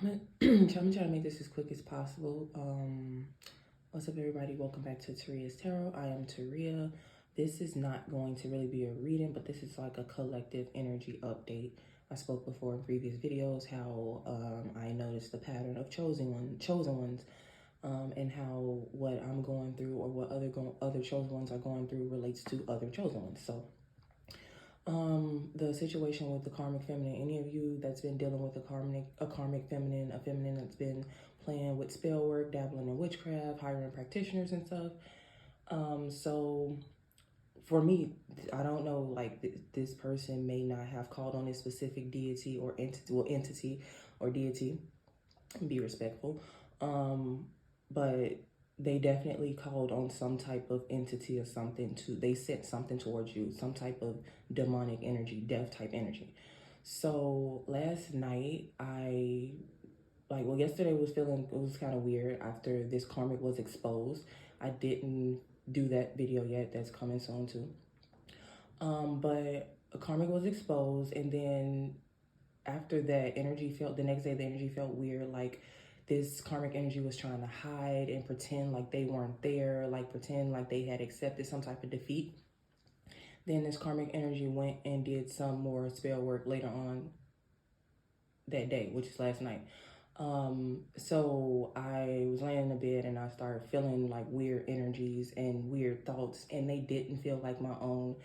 I'm trying to make this as quick as possible. What's up, everybody? Welcome back to Taria's Tarot. I am Taria. This is not going to really be a reading, but this is like a collective energy update. I spoke before in previous videos how I noticed the pattern of chosen ones, and how what I'm going through or what other chosen ones are going through relates to other chosen ones. So the situation with the karmic feminine, any of you that's been dealing with a karmic feminine, a feminine that's been playing with spell work, dabbling in witchcraft, hiring practitioners and stuff. So for me, I don't know, like this person may not have called on a specific deity or entity or deity. Be respectful. But they definitely called on some type of entity or something they sent something towards you, some type of demonic energy, death type energy. So last night yesterday it was kind of weird after this karmic was exposed. I didn't do that video yet. That's coming soon too. But a karmic was exposed, and then after that the next day the energy felt weird, like this karmic energy was trying to hide and pretend like they weren't there, like pretend like they had accepted some type of defeat. Then this karmic energy went and did some more spell work later on that day, which is last night. So I was laying in the bed and I started feeling like weird energies and weird thoughts, and they didn't feel like my own.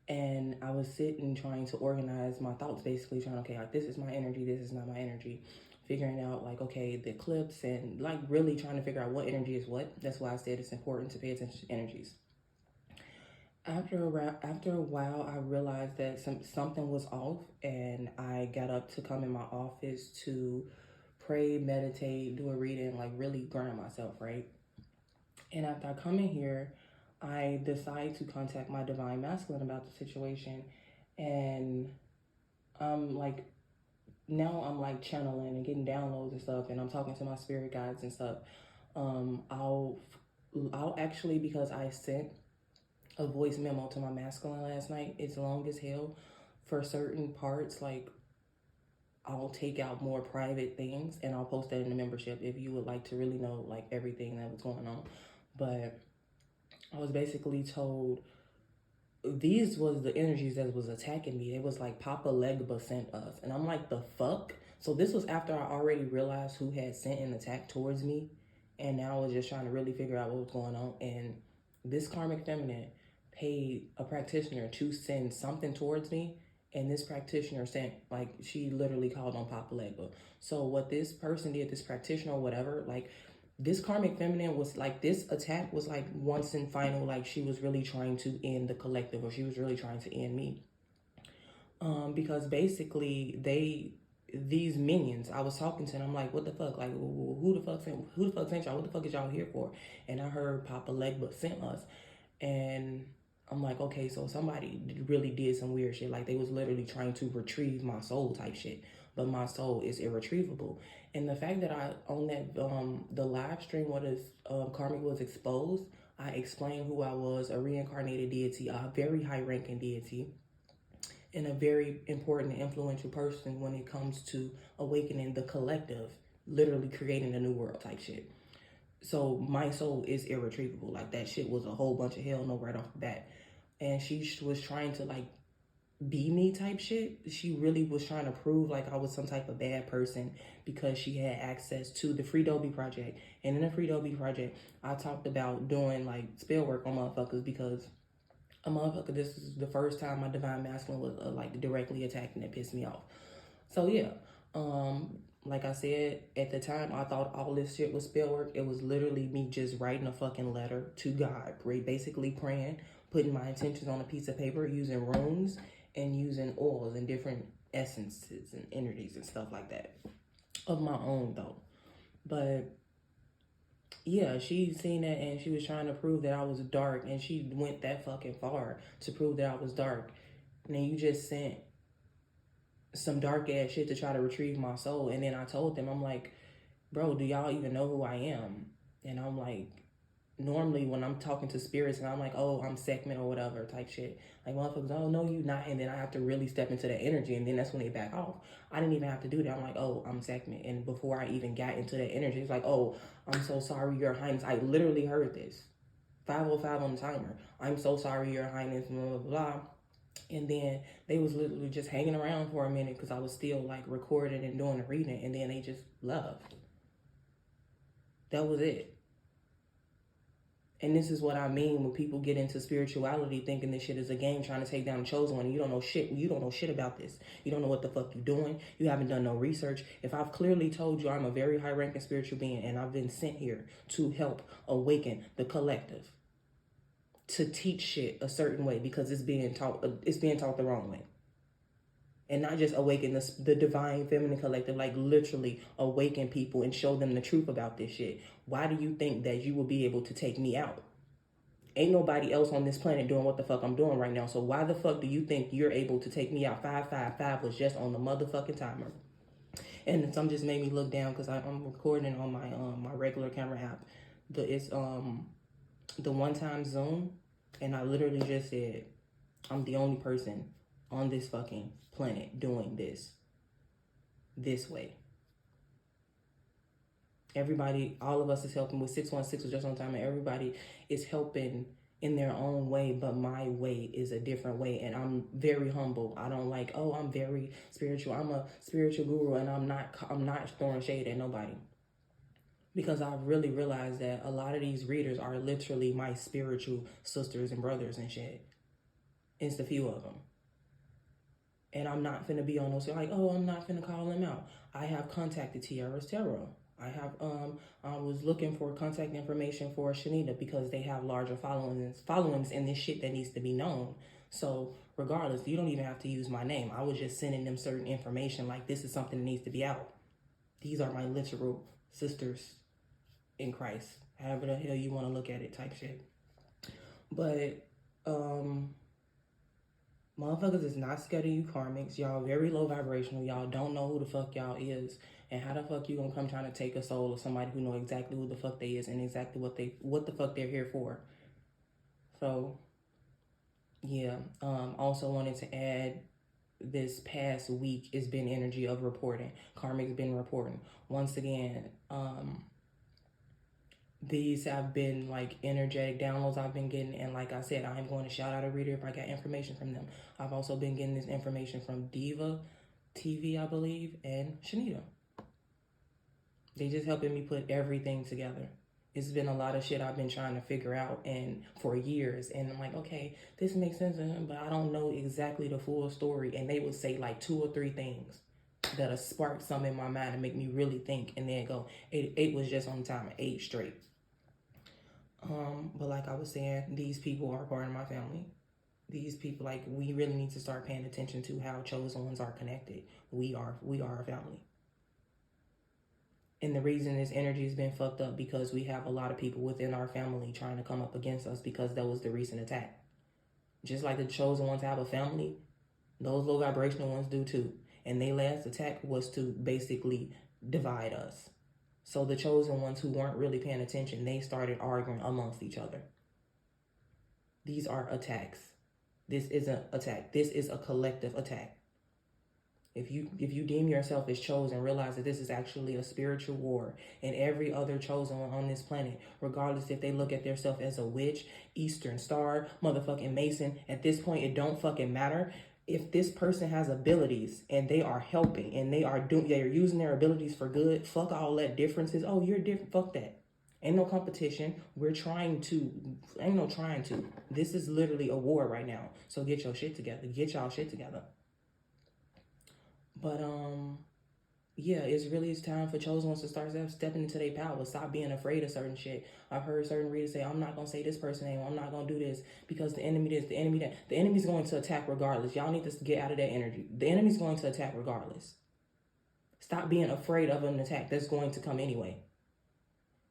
And I was sitting trying to organize my thoughts, basically trying, okay, like this is my energy, this is not my energy. Figuring out like, okay, the eclipse, and like really trying to figure out what energy is what. That's why I said it's important to pay attention to energies. After a while, I realized that something was off, and I got up to come in my office to pray, meditate, do a reading, like really ground myself, right? And after I come in here, I decide to contact my divine masculine about the situation, and I'm like, now I'm like channeling and getting downloads and stuff, and I'm talking to my spirit guides and stuff. I'll actually, because I sent a voice memo to my masculine last night, it's long as hell. For certain parts, like I'll take out more private things and I'll post that in the membership if you would like to really know like everything that was going on. But I was basically told these was the energies that was attacking me. It was like Papa Legba sent us, and I'm like, the fuck? So this was after I already realized who had sent an attack towards me, and now I was just trying to really figure out what was going on. And this karmic feminine paid a practitioner to send something towards me, and this practitioner sent, like, she literally called on Papa Legba. So what this person did, this practitioner or whatever, like, this karmic feminine was like, this attack was like once and final, like she was really trying to end the collective, or she was really trying to end me. Because basically these minions, I was talking to them, I'm like, what the fuck, like who the fuck sent y'all, what the fuck is y'all here for? And I heard Papa Legba sent us, and I'm like, okay, so somebody really did some weird shit. Like they was literally trying to retrieve my soul type shit, but my soul is irretrievable. And the fact that I on that the live stream where this karmic was exposed, I explained who I was, a reincarnated deity, a very high ranking deity, and a very important and influential person when it comes to awakening the collective, literally creating a new world type shit. So my soul is irretrievable. Like that shit was a whole bunch of hell no right off the bat. And she was trying to like be me type shit. She really was trying to prove like I was some type of bad person because she had access to the Free Dobie Project. And in the Free Dobie Project, I talked about doing like spell work on motherfuckers because a motherfucker, this is the first time my divine masculine was like directly attacked, and it pissed me off. So yeah, like I said, at the time, I thought all this shit was spell work. It was literally me just writing a fucking letter to God, basically praying, putting my intentions on a piece of paper, using runes, and using oils and different essences and energies and stuff like that. Of my own, though. But yeah, she seen that and she was trying to prove that I was dark, and she went that fucking far to prove that I was dark. And then you just sent some dark ass shit to try to retrieve my soul. And then I told them, I'm like, bro, do y'all even know who I am? And I'm like, normally when I'm talking to spirits and I'm like, oh, I'm segment or whatever type shit, like motherfuckers, oh no, you not, and then I have to really step into that energy, and then that's when they back off. I didn't even have to do that. I'm like, oh, I'm segment, and before I even got into that energy, it's like, oh, I'm so sorry, Your Highness. I literally heard this 5:05 on the timer. I'm so sorry, Your Highness, blah blah blah. And then they was literally just hanging around for a minute because I was still like recording and doing the reading, and then they just left. That was it. And this is what I mean when people get into spirituality thinking this shit is a game, trying to take down the chosen one. You don't know shit. You don't know shit about this. You don't know what the fuck you're doing. You haven't done no research. If I've clearly told you I'm a very high ranking spiritual being and I've been sent here to help awaken the collective, to teach shit a certain way because it's being taught the wrong way. And not just awaken the divine feminine collective, like literally awaken people and show them the truth about this shit. Why do you think that you will be able to take me out? Ain't nobody else on this planet doing what the fuck I'm doing right now. So why the fuck do you think you're able to take me out? 555 was just on the motherfucking timer. And some just made me look down because I'm recording on my my regular camera app. It's the one-time Zoom, and I literally just said, I'm the only person on this fucking planet doing this way. Everybody, all of us is helping with 616 was just on time, and everybody is helping in their own way, but my way is a different way, and I'm very humble. I don't like, oh, I'm very spiritual. I'm a spiritual guru, and I'm not throwing shade at nobody. Because I really realized that a lot of these readers are literally my spiritual sisters and brothers and shit. It's a few of them. And I'm not finna be on those like, oh, I'm not finna call them out. I have contacted Tiara's Tarot. I was looking for contact information for Shanita because they have larger followings in this shit that needs to be known. So regardless, you don't even have to use my name. I was just sending them certain information like this is something that needs to be out. These are my literal sisters in Christ. However the hell you want to look at it type shit. But motherfuckers is not scared of you karmics. Y'all very low vibrational. Y'all don't know who the fuck y'all is. And how the fuck you gonna come trying to take a soul of somebody who know exactly who the fuck they is and exactly what the fuck they're here for. So yeah. Also wanted to add, this past week has been energy of reporting. Karmic's been reporting. Once again, these have been like energetic downloads I've been getting, and like I said, I am going to shout out a reader if I got information from them. I've also been getting this information from Diva TV, I believe, and Shanita. They just helping me put everything together. It's been a lot of shit I've been trying to figure out and for years, and I'm like, okay, this makes sense to him, but I don't know exactly the full story. And they would say like 2 or 3 things that'll spark something in my mind and make me really think, and then go, 8 was just on time, 8 straight. But like I was saying, these people are part of my family. These people, like, we really need to start paying attention to how chosen ones are connected. We are a family. And the reason this energy has been fucked up because we have a lot of people within our family trying to come up against us because that was the recent attack. Just like the chosen ones have a family, those low vibrational ones do too. And their last attack was to basically divide us. So the chosen ones who weren't really paying attention, they started arguing amongst each other. These are attacks. This isn't attack. This is a collective attack. If you deem yourself as chosen, realize that this is actually a spiritual war. And every other chosen one on this planet, regardless if they look at themselves as a witch, Eastern Star, motherfucking Mason, at this point, it don't fucking matter. If this person has abilities and they are helping and they're using their abilities for good, fuck all that differences. Oh, you're different. Fuck that. Ain't no competition. Ain't no trying to. This is literally a war right now. So get your shit together. Get y'all shit together. But yeah, it's time for chosen ones to start stepping into their power. Stop being afraid of certain shit. I've heard certain readers say, I'm not going to say this person name. I'm not going to do this because the enemy this, the enemy that. The enemy's going to attack regardless. Y'all need to get out of that energy. The enemy's going to attack regardless. Stop being afraid of an attack that's going to come anyway.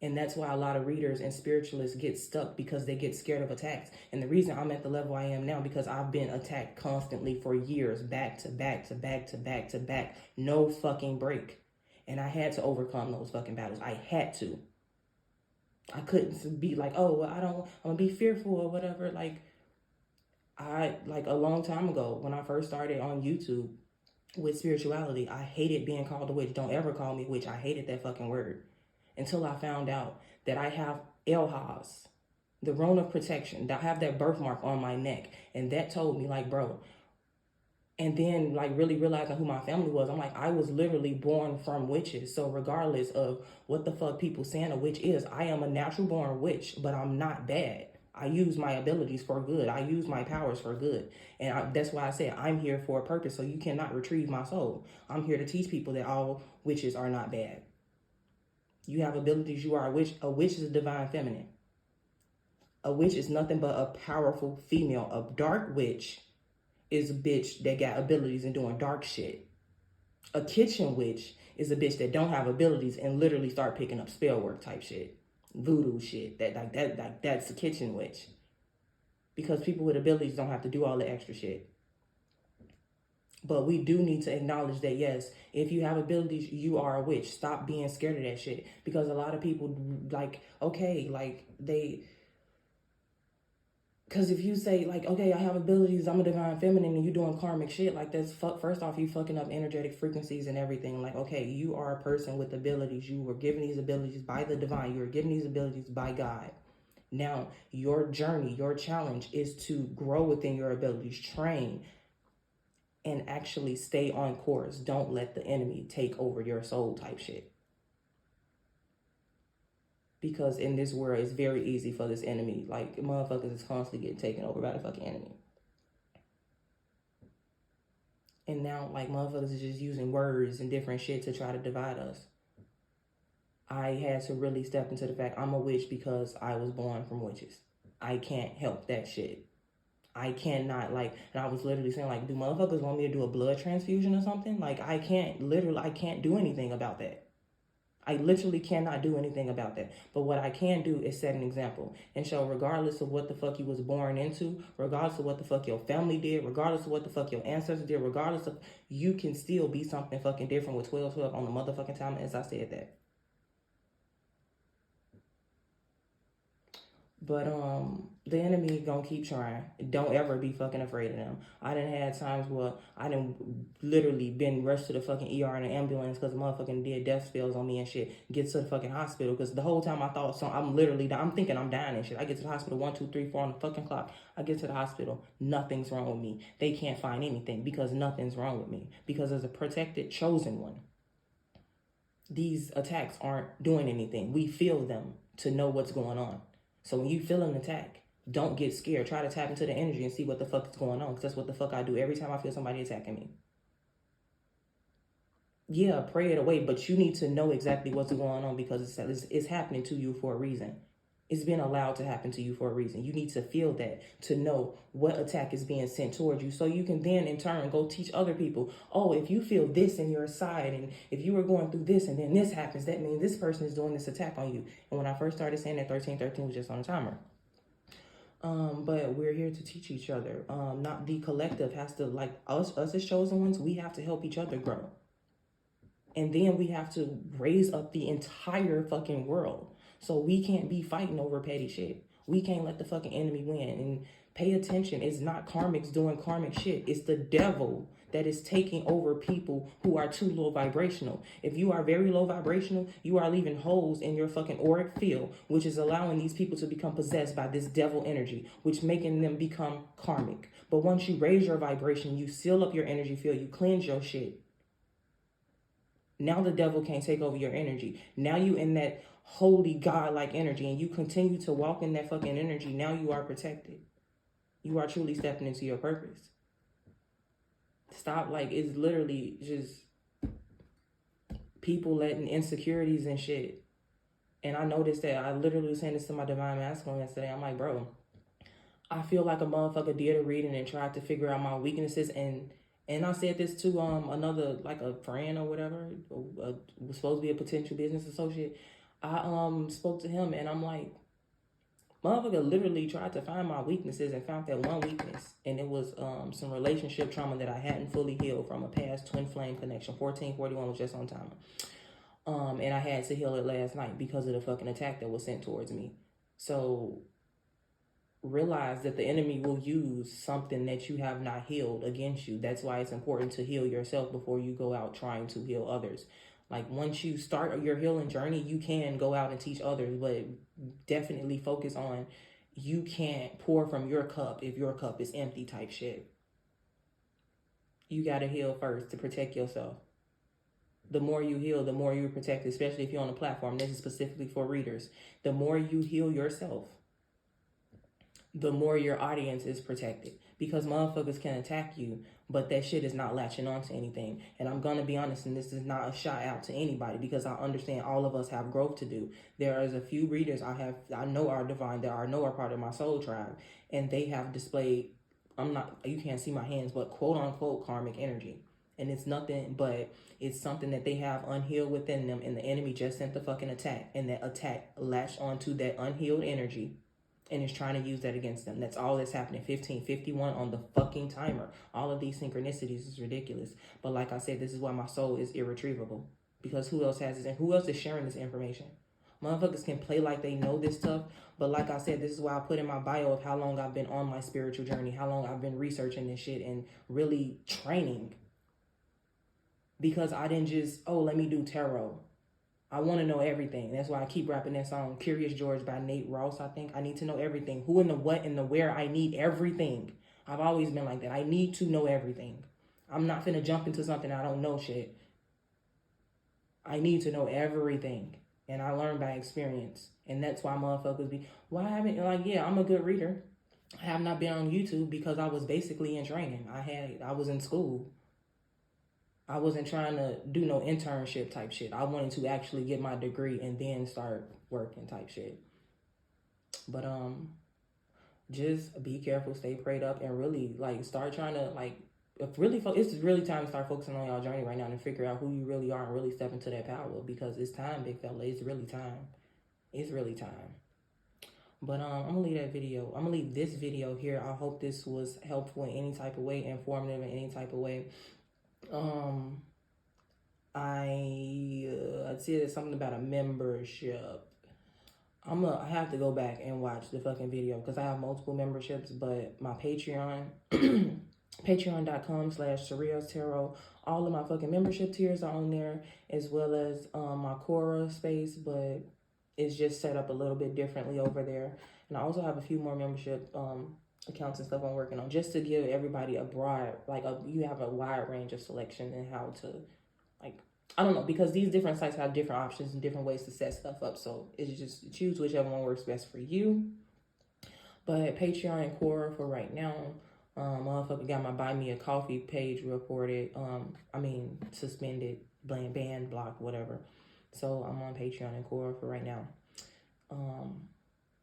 And that's why a lot of readers and spiritualists get stuck because they get scared of attacks. And the reason I'm at the level I am now, because I've been attacked constantly for years, back to back to back to back to back, no fucking break. And I had to overcome those fucking battles. I had to. I couldn't be like, oh, well, I'm gonna be fearful or whatever. Like a long time ago when I first started on YouTube with spirituality, I hated being called a witch. Don't ever call me witch. I hated that fucking word until I found out that I have Elhaz, the rune of protection. I have that birthmark on my neck, and that told me like, bro. And then like really realizing who my family was, I'm like, I was literally born from witches. So regardless of what the fuck people saying a witch is, I am a natural born witch, but I'm not bad. I use my abilities for good. I use my powers for good. And that's why I said I'm here for a purpose. So you cannot retrieve my soul. I'm here to teach people that all witches are not bad. You have abilities. You are a witch. A witch is a divine feminine. A witch is nothing but a powerful female. A dark witch is a bitch that got abilities and doing dark shit. A kitchen witch is a bitch that don't have abilities and literally start picking up spell work type shit. Voodoo shit. That's a kitchen witch. Because people with abilities don't have to do all the extra shit. But we do need to acknowledge that, yes, if you have abilities, you are a witch. Stop being scared of that shit. Because a lot of people, like, okay, like, because if you say, like, okay, I have abilities, I'm a divine feminine, and you doing karmic shit, like, that's, first off, you fucking up energetic frequencies and everything. Like, okay, you are a person with abilities. You were given these abilities by the divine. You were given these abilities by God. Now, your journey, your challenge is to grow within your abilities, train, and actually stay on course. Don't let the enemy take over your soul type shit. Because in this world, it's very easy for this enemy. Like, motherfuckers is constantly getting taken over by the fucking enemy. And now, like, motherfuckers is just using words and different shit to try to divide us. I had to really step into the fact I'm a witch because I was born from witches. I can't help that shit. I cannot, like, and I was literally saying, like, do motherfuckers want me to do a blood transfusion or something? Like, I can't do anything about that. I literally cannot do anything about that. But what I can do is set an example and show, regardless of what the fuck you was born into, regardless of what the fuck your family did, regardless of what the fuck your ancestors did, regardless of, you can still be something fucking different with 12/12 on the motherfucking time as I said that. But the enemy gonna keep trying. Don't ever be fucking afraid of them. I done had times where I done literally been rushed to the fucking ER in an ambulance because the motherfucking did death spells on me and shit. Get to the fucking hospital because the whole time I thought, so I'm thinking I'm dying and shit. I get to the hospital 1, 2, 3, 4 on the fucking clock. I get to the hospital, nothing's wrong with me. They can't find anything because nothing's wrong with me. Because as a protected, chosen one, these attacks aren't doing anything. We feel them to know what's going on. So when you feel an attack, don't get scared. Try to tap into the energy and see what the fuck is going on. Because that's what the fuck I do every time I feel somebody attacking me. Yeah, pray it away, but you need to know exactly what's going on because it's happening to you for a reason. It's been allowed to happen to you for a reason. You need to feel that to know what attack is being sent towards you so you can then in turn go teach other people, oh, if you feel this in your side and if you were going through this and then this happens, that means this person is doing this attack on you. And when I first started saying that, 1313 was just on a timer. But we're here to teach each other. Not the collective has to, like, us as chosen ones, we have to help each other grow. And then we have to raise up the entire fucking world. So we can't be fighting over petty shit. We can't let the fucking enemy win. And pay attention. It's not karmics doing karmic shit. It's the devil that is taking over people who are too low vibrational. If you are very low vibrational, you are leaving holes in your fucking auric field, which is allowing these people to become possessed by this devil energy, which making them become karmic. But once you raise your vibration, you seal up your energy field, you cleanse your shit. Now the devil can't take over your energy. Now you in that holy God-like energy and you continue to walk in that fucking energy. Now you are protected. You are truly stepping into your purpose. Stop, like, it's literally just people letting insecurities and shit. And I noticed that I literally was saying this to my divine masculine yesterday. I'm like, bro, I feel like a motherfucker did a reading and tried to figure out my weaknesses and I said this to another, like, a friend or whatever, was supposed to be a potential business associate. I spoke to him and I'm like, motherfucker literally tried to find my weaknesses and found that one weakness. And it was some relationship trauma that I hadn't fully healed from a past twin flame connection. 1441 was just on time. And I had to heal it last night because of the fucking attack that was sent towards me. So realize that the enemy will use something that you have not healed against you. That's why it's important to heal yourself before you go out trying to heal others. Like once you start your healing journey, you can go out and teach others, but definitely focus on you can't pour from your cup if your cup is empty type shit. You got to heal first to protect yourself. The more you heal, the more you protect, especially if you're on a platform. This is specifically for readers. The more you heal yourself, the more your audience is protected. Because motherfuckers can attack you, but that shit is not latching on to anything. And I'm going to be honest, and this is not a shout out to anybody, because I understand all of us have growth to do. There is a few readers I know are divine, that I know are part of my soul tribe, and they have displayed, you can't see my hands, but quote unquote karmic energy. And it's nothing but it's something that they have unhealed within them, and the enemy just sent the fucking attack, and that attack latched onto that unhealed energy and is trying to use that against them. That's all that's happening. 15:51 on the fucking timer. All of these synchronicities is ridiculous. But like I said, this is why my soul is irretrievable. Because who else has this? And who else is sharing this information? Motherfuckers can play like they know this stuff. But like I said, this is why I put in my bio of how long I've been on my spiritual journey. How long I've been researching this shit and really training. Because I didn't just, let me do tarot. I want to know everything. That's why I keep rapping that song, Curious George by Nate Ross, I think. I need to know everything. Who and the what and the where. I need everything. I've always been like that. I need to know everything. I'm not finna jump into something I don't know shit. I need to know everything. And I learn by experience. And that's why motherfuckers be, why haven't, yeah, I'm a good reader. I have not been on YouTube because I was basically in training. I was in school. I wasn't trying to do no internship type shit. I wanted to actually get my degree and then start working type shit. But just be careful, stay prayed up, and really start trying to it's really time to start focusing on y'all journey right now and figure out who you really are and really step into that power, because it's time, big fella. It's really time. It's really time. But I'm gonna leave that video. I'm gonna leave this video here. I hope this was helpful in any type of way, informative in any type of way. I see there's something about a membership. I have to go back and watch the fucking video because I have multiple memberships, but my Patreon, patreon.com/Surreal's Tarot, all of my fucking membership tiers are on there, as well as my Quora space, but it's just set up a little bit differently over there. And I also have a few more membership accounts and stuff I'm working on, just to give everybody a broad, you have a wide range of selection and how to, I don't know, because these different sites have different options and different ways to set stuff up. So it's just choose whichever one works best for you. But Patreon and Quora for right now. Motherfucker got my Buy Me a Coffee page reported. Suspended, banned, blocked, whatever. So I'm on Patreon and Quora for right now.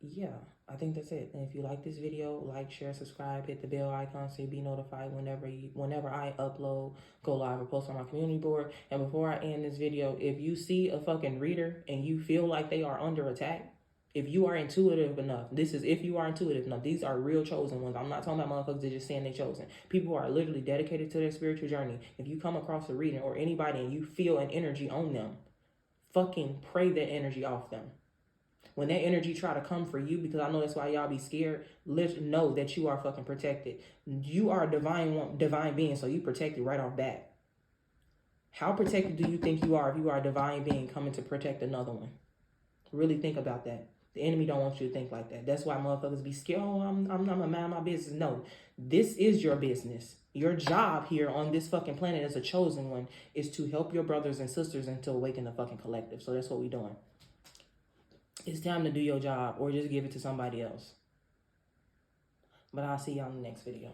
Yeah, I think that's it. And if you like this video, like, share, subscribe, hit the bell icon so you be notified whenever I upload, go live, or post on my community board. And before I end this video, if you see a fucking reader and you feel like they are under attack, if you are intuitive enough, if you are intuitive enough, these are real chosen ones. I'm not talking about motherfuckers that just saying they chosen. People who are literally dedicated to their spiritual journey. If you come across a reading or anybody and you feel an energy on them, fucking pray that energy off them. When that energy try to come for you, because I know that's why y'all be scared, know that you are fucking protected. You are a divine being, so you protected right off bat. How protected do you think you are if you are a divine being coming to protect another one? Really think about that. The enemy don't want you to think like that. That's why motherfuckers be scared. Oh, I'm not gonna mind my business. No, this is your business. Your job here on this fucking planet as a chosen one is to help your brothers and sisters and to awaken the fucking collective. So that's what we doing. It's time to do your job or just give it to somebody else. But I'll see y'all in the next video.